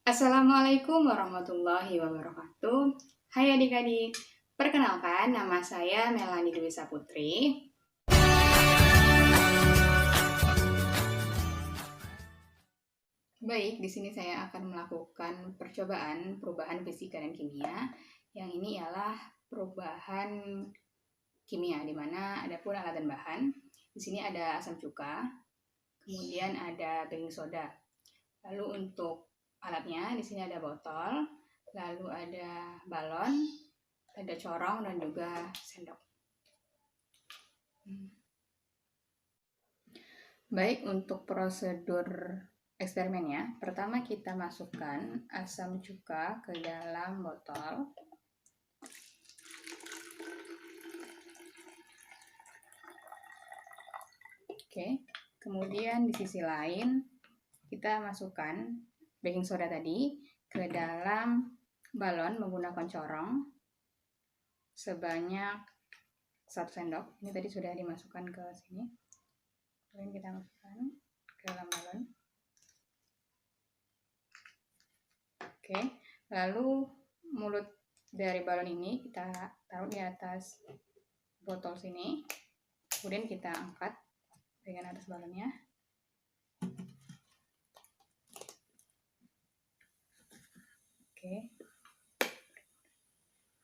Assalamualaikum warahmatullahi wabarakatuh. Hai adik-adik, perkenalkan nama saya Melanie Dwi Saputri. Baik, di sini saya akan melakukan percobaan perubahan fisika dan kimia. Yang ini ialah perubahan kimia, di mana ada pun alat dan bahan. Di sini ada asam cuka, kemudian ada baking soda. Lalu untuk alatnya, di sini ada botol, lalu ada balon, ada corong, dan juga sendok. Baik, untuk prosedur eksperimennya, pertama kita masukkan asam cuka ke dalam botol. Oke, kemudian di sisi lain kita masukkan baking soda tadi ke dalam balon menggunakan corong sebanyak 1 sendok. Ini tadi sudah dimasukkan ke sini. Kemudian kita masukkan ke dalam balon. Oke, lalu mulut dari balon ini kita taruh di atas botol sini. Kemudian kita angkat dengan atas balonnya. Oke.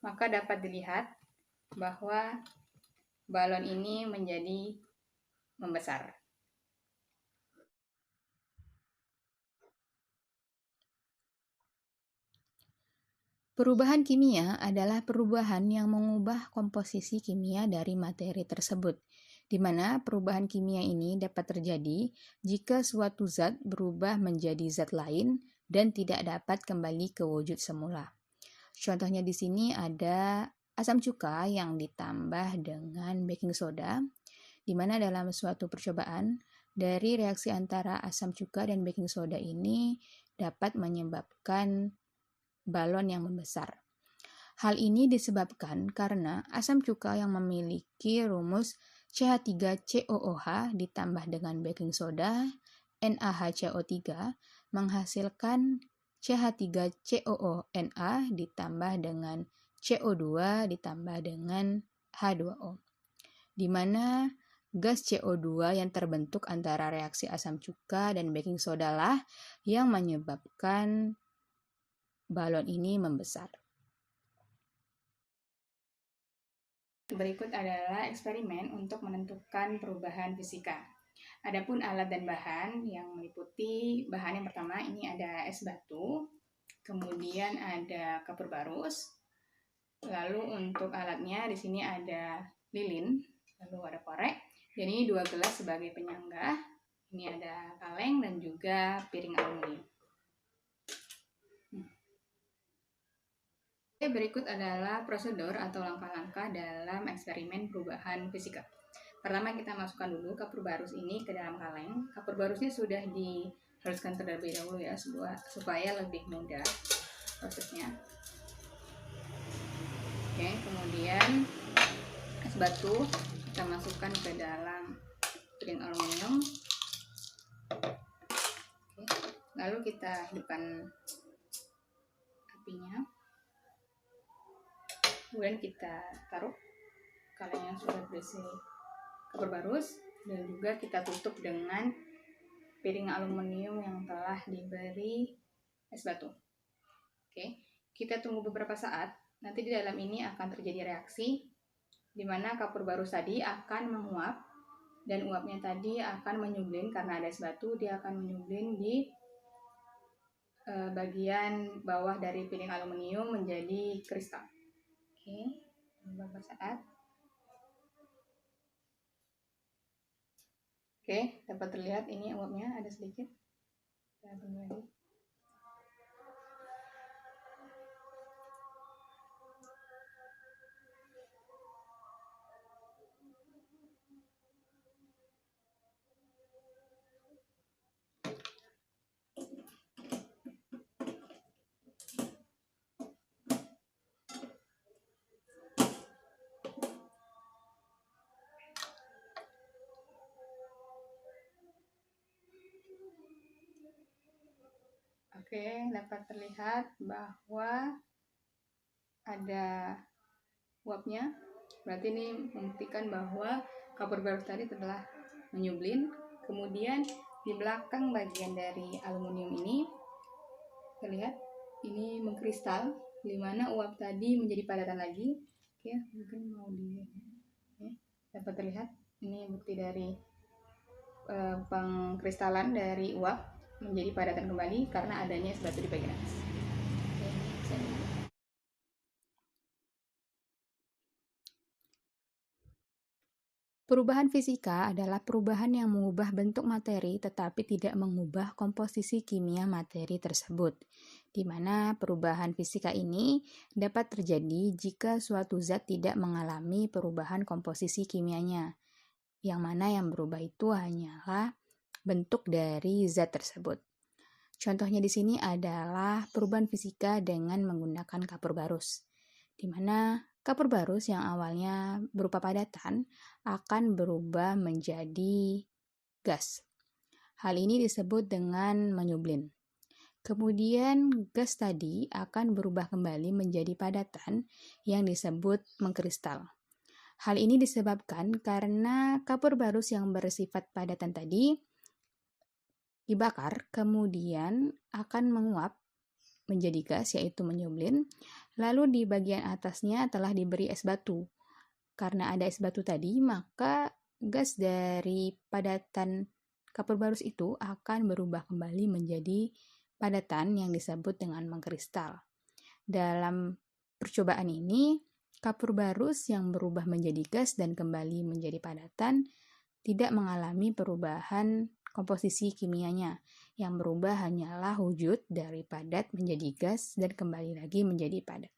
Maka dapat dilihat bahwa balon ini menjadi membesar. Perubahan kimia adalah perubahan yang mengubah komposisi kimia dari materi tersebut, di mana perubahan kimia ini dapat terjadi jika suatu zat berubah menjadi zat lain dan tidak dapat kembali ke wujud semula. Contohnya di sini ada asam cuka yang ditambah dengan baking soda, di mana dalam suatu percobaan dari reaksi antara asam cuka dan baking soda ini dapat menyebabkan balon yang membesar. Hal ini disebabkan karena asam cuka yang memiliki rumus CH3COOH ditambah dengan baking soda NaHCO3 menghasilkan CH3COONa ditambah dengan CO2 ditambah dengan H2O, di mana gas CO2 yang terbentuk antara reaksi asam cuka dan baking soda lah yang menyebabkan balon ini membesar. Berikut adalah eksperimen untuk menentukan perubahan fisika. Adapun alat dan bahan yang meliputi bahan yang pertama ini ada es batu, kemudian ada kapur barus, lalu untuk alatnya di sini ada lilin, lalu ada korek. Dan ini 2 gelas sebagai penyangga. Ini ada kaleng dan juga piring aluminium. Berikut adalah prosedur atau langkah-langkah dalam eksperimen perubahan fisika. Pertama kita masukkan dulu kapur barus ini ke dalam kaleng. Kapur barusnya sudah dihaluskan terlebih dahulu ya, supaya lebih mudah prosesnya. Oke, kemudian es batu kita masukkan ke dalam piring aluminium. Oke, lalu kita hidupkan apinya. Kemudian kita taruh kaleng yang sudah berisi kapur barus dan juga kita tutup dengan piring aluminium yang telah diberi es batu. Oke, kita tunggu beberapa saat. Nanti di dalam ini akan terjadi reaksi di mana kapur barus tadi akan menguap dan uapnya tadi akan menyublin karena ada es batu, dia akan menyublin di bagian bawah dari piring aluminium menjadi kristal. Oke, beberapa saat. Oke, dapat terlihat ini uapnya ada sedikit. Kita tunggu lagi. Oke, dapat terlihat bahwa ada uapnya. Berarti ini membuktikan bahwa kapur barus tadi telah menyublin. Kemudian di belakang bagian dari aluminium ini terlihat ini mengkristal, di mana uap tadi menjadi padatan lagi. Oke, mungkin mau dapat terlihat ini bukti dari pengkristalan dari uap menjadi padatan kembali karena adanya es batu di bagian atas. Perubahan fisika adalah perubahan yang mengubah bentuk materi tetapi tidak mengubah komposisi kimia materi tersebut, di mana perubahan fisika ini dapat terjadi jika suatu zat tidak mengalami perubahan komposisi kimianya, yang mana yang berubah itu hanyalah bentuk dari zat tersebut. Contohnya di sini adalah perubahan fisika dengan menggunakan kapur barus, di mana kapur barus yang awalnya berupa padatan akan berubah menjadi gas. Hal ini disebut dengan menyublin. Kemudian gas tadi akan berubah kembali menjadi padatan yang disebut mengkristal. Hal ini disebabkan karena kapur barus yang bersifat padatan tadi dibakar, kemudian akan menguap menjadi gas, yaitu menyublin. Lalu di bagian atasnya telah diberi es batu. Karena ada es batu tadi, maka gas dari padatan kapur barus itu akan berubah kembali menjadi padatan yang disebut dengan mengkristal. Dalam percobaan ini, kapur barus yang berubah menjadi gas dan kembali menjadi padatan tidak mengalami perubahan komposisi kimianya. Yang berubah hanyalah wujud dari padat menjadi gas dan kembali lagi menjadi padat.